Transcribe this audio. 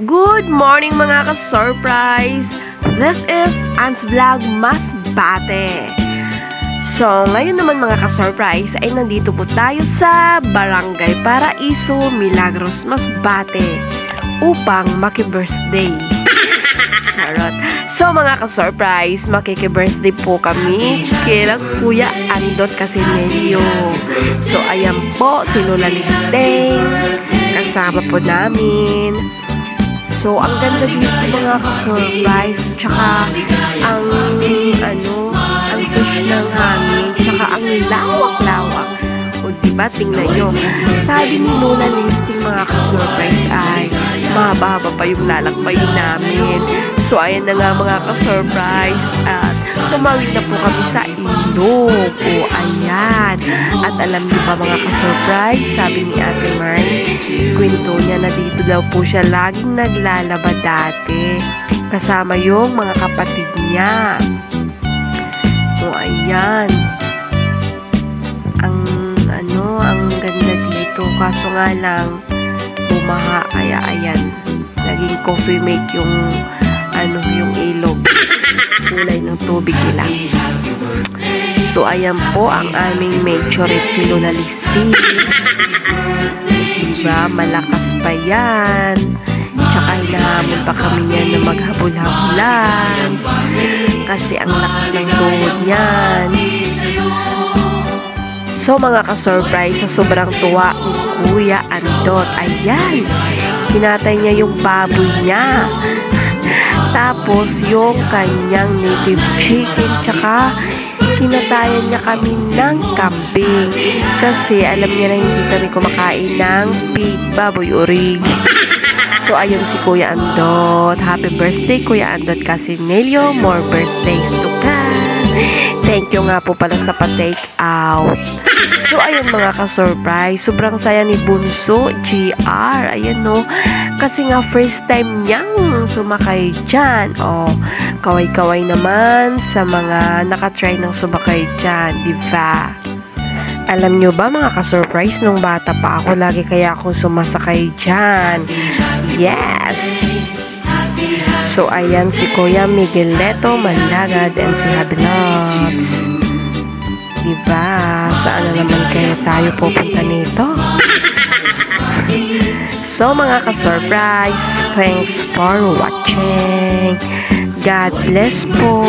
Good morning mga ka-surprise! This is Ans Vlog Masbate. So, ngayon naman mga ka-surprise ay nandito po tayo sa Barangay Paraiso, Milagros, Masbate upang maki-birthday. Charot. So mga ka-surprise, makiki-birthday po kami kila Kuya Andot Casinelio. So ayan po, si Lola Listeng, kasama po namin. So ang ganda dito mga ka-surprise, tsaka ang fish ng hangin, tsaka ang lawak-lawak. O diba, tingnan nyo, sabi ni Lola Listing mga ka-surprise ay mahaba pa yung lalakbayin namin. So ayan na nga mga ka-surprise, at tumawid na po kami sa ilog. O ayan, at alam niyo ba mga ka-surprise, sabi ni Ate Marn, kwento niya na dito daw po siya laging naglalaba dati kasama yung mga kapatid niya. O ayan, ang ganda dito, kaso nga lang bumaha, kaya ayan, naging coffee mate yung ilog, kulay ng tubig nila. So ayan po ang aming majorette, si Lola Listing. Diba, malakas pa yan, tsaka hinahamon pa kami niyan na maghabol-habulan kasi ang lakas ng tuhod niyan. So mga ka-surprise, sa sobrang tuwa ni Kuya Andot, ayan, kinatay niya yung baboy niya. Tapos yung kanyang native chicken, tsaka kinatayan niya kami ng kambing. Kasi alam niya na hindi kami kumakain ng pig, baboy, orig. So ayun si Kuya Andot. Happy birthday Kuya Andot Casinelio. More birthdays to come. Thank you nga po pala sa pa-take out. So ayun mga ka-surprise, sobrang saya ni Bunso GR. Ayan no, kasi nga first time niyang sumakay dyan. O, kaway-kaway naman sa mga nakatry ng sumakay dyan, diba? Alam nyo ba mga ka-surprise, nung bata pa ako, lagi kaya akong sumasakay dyan. Yes! So ayan si Kuya Migueleto Manlagad and si Happy Loves. Diba? Saan na naman kaya tayo pupunta nito? So mga ka-surprise, thanks for watching. God bless po.